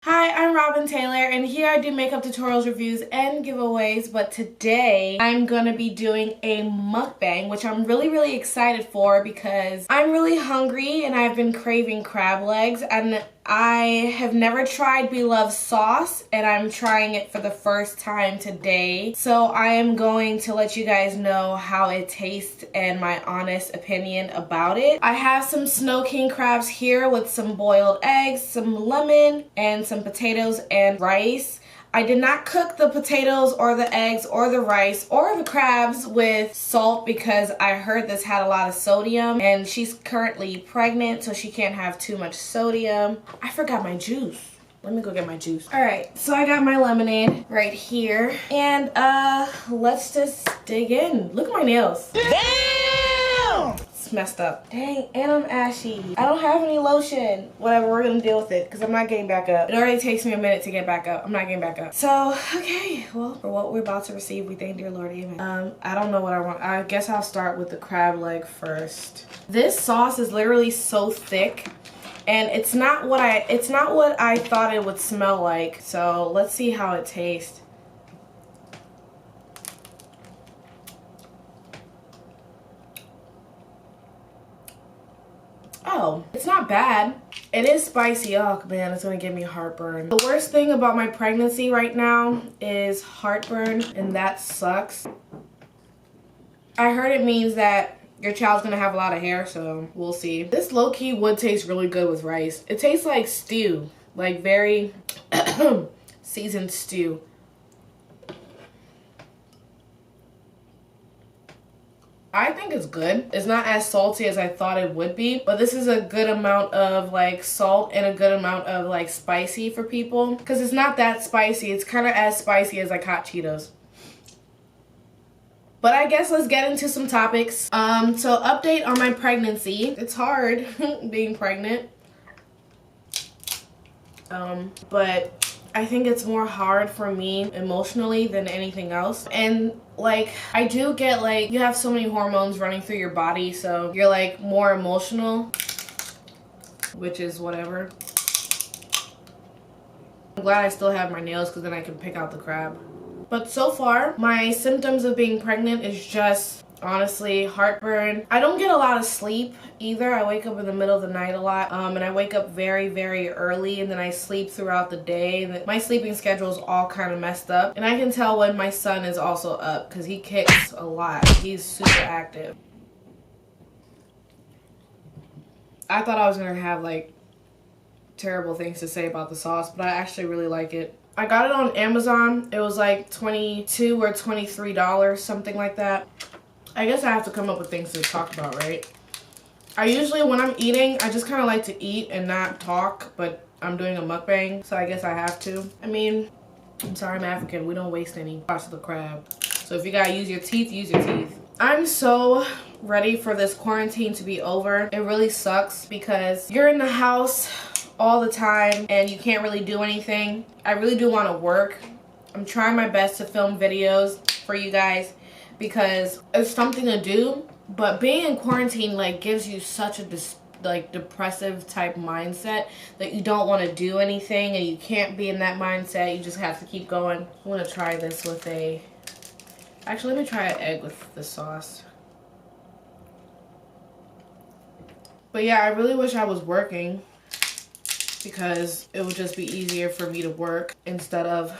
Hi, I'm Robin Taylor, and here I do makeup tutorials, reviews, and giveaways, but today I'm gonna be doing a mukbang, which I'm really excited for because I'm really hungry and I've been craving crab legs, and I have never tried Bloves sauce, and I'm trying it for the first time today. So I am going to let you guys know how it tastes and my honest opinion about it. I have some Snow King crabs here with some boiled eggs, some lemon, and some potatoes and rice. I did not cook the potatoes or the eggs or the rice or the crabs with salt because I heard this had a lot of sodium, and she's currently pregnant, so she can't have too much sodium. I forgot my juice. Let me go get my juice. All right, so I got my lemonade right here, and let's just dig in. Look at my nails. Damn! It's messed up. Dang, and I'm ashy. I don't have any lotion. Whatever, we're gonna deal with it because I'm not getting back up. It already takes me a minute to get back up. I'm not getting back up. So, okay, well, for what we're about to receive, we thank dear Lord, amen. I don't know what I want. I guess I'll start with the crab leg first. This sauce is literally so thick, and it's not what I thought it would smell like. So let's see how it tastes. Oh, it's not bad. It is spicy. Oh man, it's gonna give me heartburn. The worst thing about my pregnancy right now is heartburn, and that sucks. I heard it means that your child's gonna have a lot of hair, so we'll see. This low-key would taste really good with rice. It tastes like stew, like very seasoned stew. I think it's good. It's not as salty as I thought it would be, but this is a good amount of like salt and a good amount of like spicy for people, because it's not that spicy. It's kind of as spicy as like hot Cheetos. But I guess let's get into some topics. So update on my pregnancy. It's hard being pregnant. But I think it's more hard for me emotionally than anything else. And like, I do get like, you have so many hormones running through your body, so you're like more emotional, which is whatever. I'm glad I still have my nails because then I can pick out the crab. But so far, my symptoms of being pregnant is just honestly heartburn. I don't get a lot of sleep either. I wake up in the middle of the night a lot, and I wake up very early, and then I sleep throughout the day, and my sleeping schedule is all kind of messed up. And I can tell when my son is also up because he kicks a lot. He's super active. I thought I was gonna have like terrible things to say about the sauce, but I actually really like it. I got it on Amazon. It was like $22 or $23, something like that. I guess I have to come up with things to talk about, right? I usually, when I'm eating, I just kind of like to eat and not talk, but I'm doing a mukbang, so I guess I have to. I mean, I'm sorry, I'm African. We don't waste any parts of the crab. So if you gotta use your teeth, use your teeth. I'm so ready for this quarantine to be over. It really sucks because you're in the house all the time and you can't really do anything. I really do want to work. I'm trying my best to film videos for you guys because it's something to do, but being in quarantine like gives you such a depressive type mindset that you don't want to do anything, and you can't be in that mindset. You just have to keep going. I'm gonna try this with actually, let me try an egg with the sauce. But yeah, I really wish I was working because it would just be easier for me to work instead of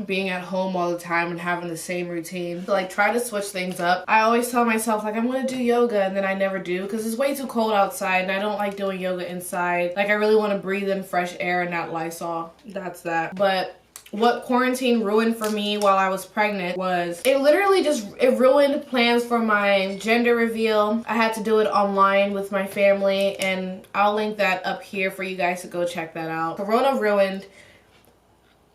being at home all the time and having the same routine. So like, try to switch things up. I always tell myself like I'm gonna do yoga, and then I never do because it's way too cold outside and I don't like doing yoga inside. Like, I really want to breathe in fresh air and not Lysol. That's that. But what quarantine ruined for me while I was pregnant was it ruined plans for my gender reveal. I had to do it online with my family, and I'll link that up here for you guys to go check that out. Corona ruined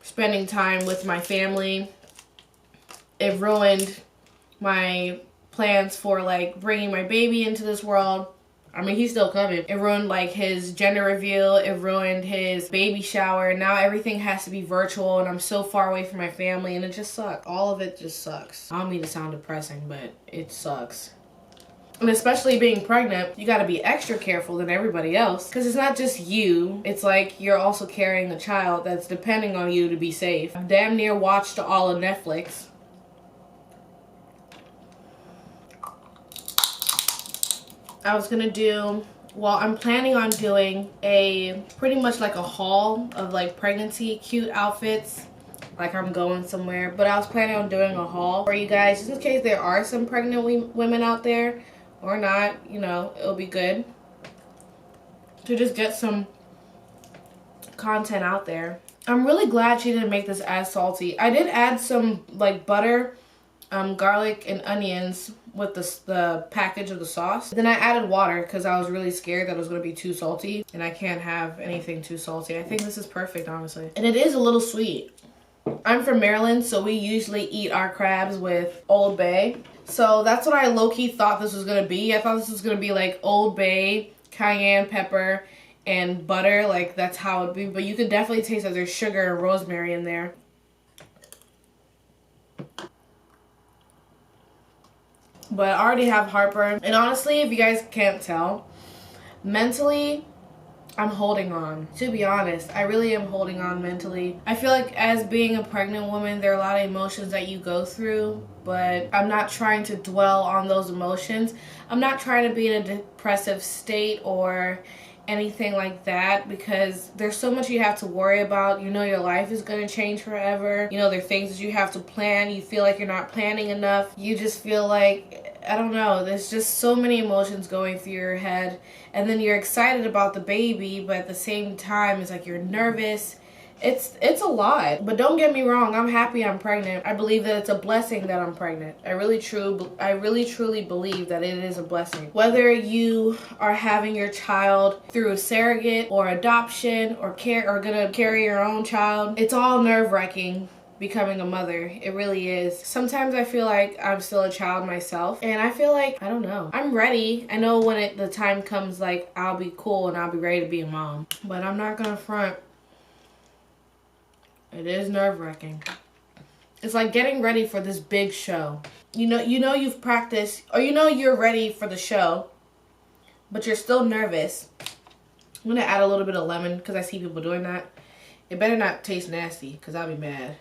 spending time with my family. It ruined my plans for like bringing my baby into this world. I mean, he's still coming. It ruined like his gender reveal. It ruined his baby shower. Now everything has to be virtual, and I'm so far away from my family, and it just sucks. All of it just sucks. I don't mean to sound depressing, but it sucks. And especially being pregnant, you gotta be extra careful than everybody else. Because it's not just you, it's like you're also carrying a child that's depending on you to be safe. I've damn near watched all of Netflix. I was gonna do, well, I'm planning on doing a pretty much like a haul of like pregnancy cute outfits. Like I'm going somewhere, but I was planning on doing a haul for you guys just in case there are some pregnant women out there. Or not, you know, it'll be good to just get some content out there. I'm really glad she didn't make this as salty. I did add some like butter, garlic, and onions with the package of the sauce. Then I added water because I was really scared that it was going to be too salty, and I can't have anything too salty. I think this is perfect, honestly. And it is a little sweet. I'm from Maryland, so we usually eat our crabs with Old Bay. So that's what I low-key thought this was going to be. I thought this was going to be like Old Bay, cayenne pepper, and butter. Like that's how it would be. But you can definitely taste that there's sugar and rosemary in there. But I already have heartburn. And honestly, if you guys can't tell, mentally, I'm holding on. To be honest, I really am holding on mentally. I feel like as being a pregnant woman, there are a lot of emotions that you go through, but I'm not trying to dwell on those emotions. I'm not trying to be in a depressive state or anything like that because there's so much you have to worry about. You know your life is going to change forever. You know there are things that you have to plan. You feel like you're not planning enough. You just feel like, I don't know, there's just so many emotions going through your head. And then you're excited about the baby, but at the same time, it's like you're nervous. It's a lot. But don't get me wrong, I'm happy I'm pregnant. I believe that it's a blessing that I'm pregnant. I really truly believe that it is a blessing. Whether you are having your child through a surrogate or adoption or gonna carry your own child, it's all nerve-wracking. Becoming a mother, it really is. Sometimes I feel like I'm still a child myself, and I feel like, I don't know, I'm ready. I know when the time comes, like I'll be cool and I'll be ready to be a mom, but I'm not gonna front. It is nerve-wracking. It's like getting ready for this big show. You know you've practiced, or you know you're ready for the show, but you're still nervous. I'm gonna add a little bit of lemon because I see people doing that. It better not taste nasty because I'll be mad.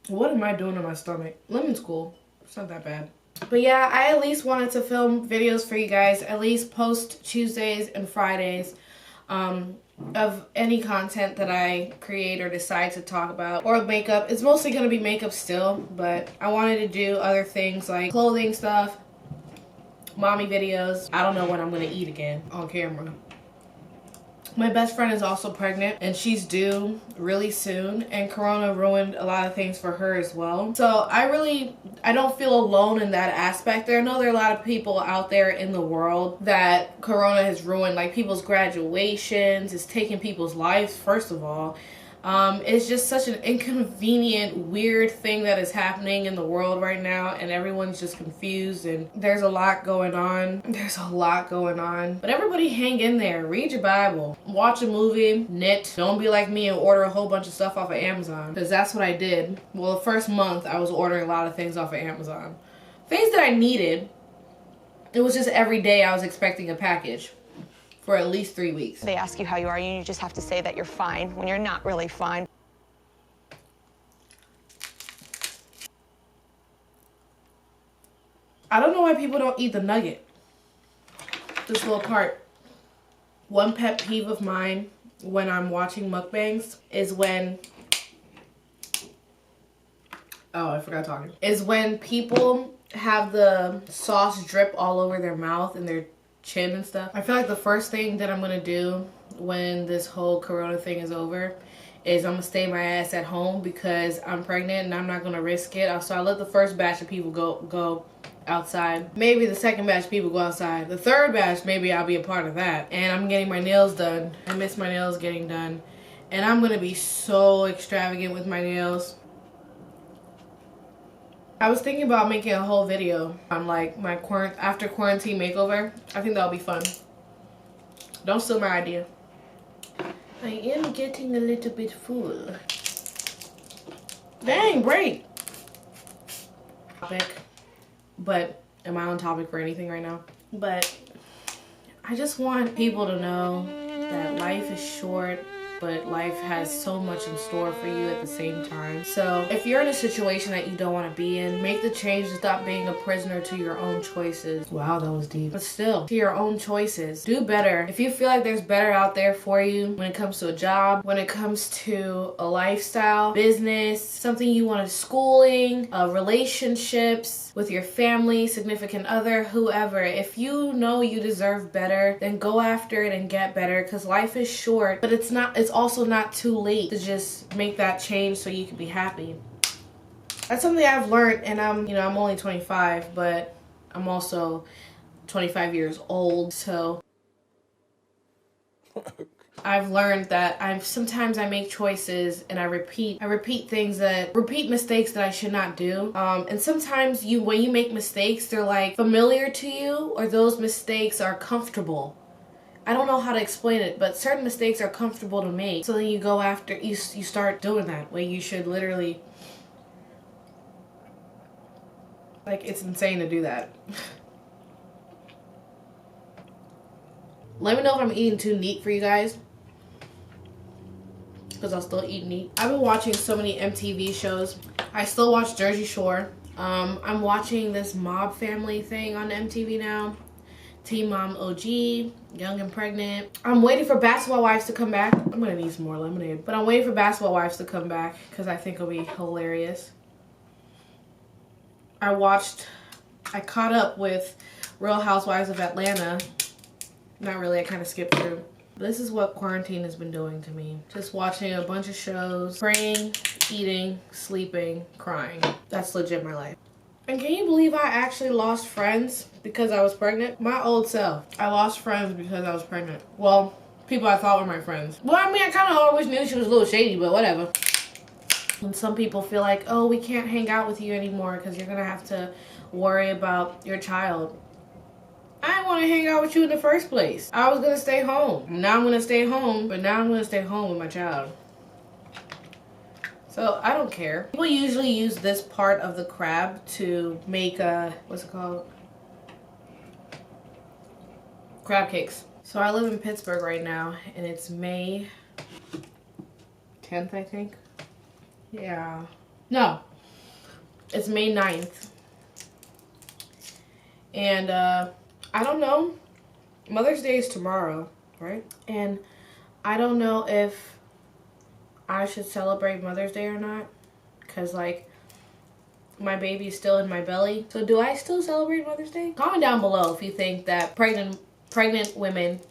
What am I doing to my stomach? Lemon's cool. It's not that bad. But yeah, I at least wanted to film videos for you guys. At least post Tuesdays and Fridays of any content that I create or decide to talk about. Or makeup. It's mostly going to be makeup still. But I wanted to do other things like clothing stuff. Mommy videos. I don't know when I'm going to eat again on camera. My best friend is also pregnant and she's due really soon, and Corona ruined a lot of things for her as well. So I don't feel alone in that aspect. I know there are a lot of people out there in the world that Corona has ruined, like people's graduations, it's taking people's lives, first of all. It's just such an inconvenient, weird thing that is happening in the world right now, and everyone's just confused, and there's a lot going on. But everybody hang in there. Read your Bible. Watch a movie. Knit. Don't be like me and order a whole bunch of stuff off of Amazon, because that's what I did. Well, the first month, I was ordering a lot of things off of Amazon. Things that I needed. It was just every day I was expecting a package. For at least 3 weeks. They ask you how you are, and you just have to say that you're fine when you're not really fine. I don't know why people don't eat the nugget. This little part. One pet peeve of mine when I'm watching mukbangs is when... Oh, I forgot talking. Is when people have the sauce drip all over their mouth and their chin and stuff. I feel like the first thing that I'm gonna do when this whole Corona thing is over is I'm gonna stay my ass at home because I'm pregnant and I'm not gonna risk it. So I let the first batch of people go outside. Maybe the second batch of people go outside. The third batch, maybe I'll be a part of that. And I'm getting my nails done. I miss my nails getting done. And I'm gonna be so extravagant with my nails. I was thinking about making a whole video on like my after quarantine makeover. I think that'll be fun. Don't steal my idea. I am getting a little bit full. Dang, break. Topic. But am I on topic for anything right now? But I just want people to know that life is short, but life has so much in store for you at the same time. So if you're in a situation that you don't want to be in, make the change to stop being a prisoner to your own choices. Wow, that was deep. But still, to your own choices. Do better. If you feel like there's better out there for you when it comes to a job, when it comes to a lifestyle, business, something you want, schooling, relationships with your family, significant other, whoever, if you know you deserve better, then go after it and get better, because life is short, but it's also not too late to just make that change so you can be happy. That's something I've learned, and I'm only 25, but I'm also 25 years old, so I've learned that sometimes I make choices and I repeat mistakes that I should not do. And sometimes when you make mistakes, they're like familiar to you, or those mistakes are comfortable. I don't know how to explain it, but certain mistakes are comfortable to make. So then you go after, you start doing that, where you should literally, like, it's insane to do that. Let me know if I'm eating too neat for you guys, because I'll still eat neat. I've been watching so many MTV shows. I still watch Jersey Shore. I'm watching this mob family thing on MTV now. Teen Mom OG, Young and Pregnant. I'm waiting for Basketball Wives to come back. I'm gonna need some more lemonade. But I'm waiting for Basketball Wives to come back because I think it'll be hilarious. I caught up with Real Housewives of Atlanta. Not really, I kind of skipped through. This is what quarantine has been doing to me. Just watching a bunch of shows, praying, eating, sleeping, crying. That's legit my life. And can you believe I actually lost friends because I was pregnant? My old self. I lost friends because I was pregnant. Well, people I thought were my friends. Well, I mean, I kind of always knew she was a little shady, but whatever. And some people feel like, oh, we can't hang out with you anymore because you're going to have to worry about your child. I didn't want to hang out with you in the first place. I was going to stay home. Now I'm going to stay home, but now I'm going to stay home with my child. So I don't care. People usually use this part of the crab to make what's it called? Crab cakes. So I live in Pittsburgh right now, and it's May 10th, I think. Yeah. No. It's May 9th. And I don't know. Mother's Day is tomorrow, right? And I don't know if I should celebrate Mother's Day or not, because like my baby is still in my belly. So do I still celebrate Mother's Day? Comment down below if you think that pregnant women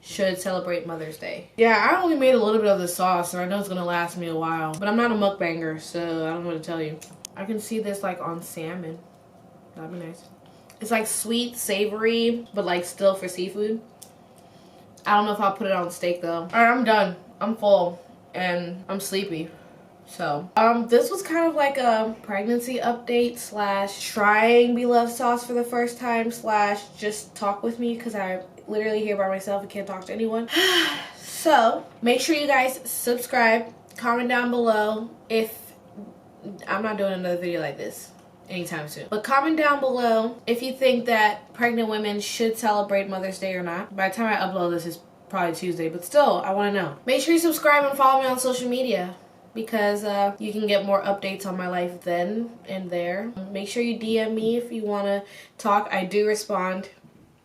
should celebrate Mother's Day. Yeah, I only made a little bit of the sauce, so I know it's gonna last me a while, but I'm not a mukbanger, so I don't know what to tell you. I can see this like on salmon. That'd be nice. It's like sweet, savory, but like still for seafood. I don't know if I'll put it on steak though. All right, I'm done. I'm full. And I'm sleepy. So this was kind of like a pregnancy update / trying Beloved Sauce for the first time / just talk with me, because I literally here by myself and can't talk to anyone. So make sure you guys subscribe, comment down below if I'm not doing another video like this anytime soon, but comment down below if you think that pregnant women should celebrate Mother's Day or not. By the time I upload this, it's probably Tuesday, but still, I want to know. Make sure you subscribe and follow me on social media, because you can get more updates on my life then and there. Make sure you DM me if you want to talk. I do respond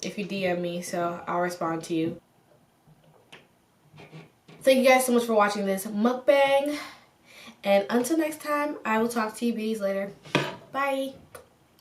if you DM me, so I'll respond to you. Thank you guys so much for watching this mukbang, and until next time, I will talk to you beauties later. Bye.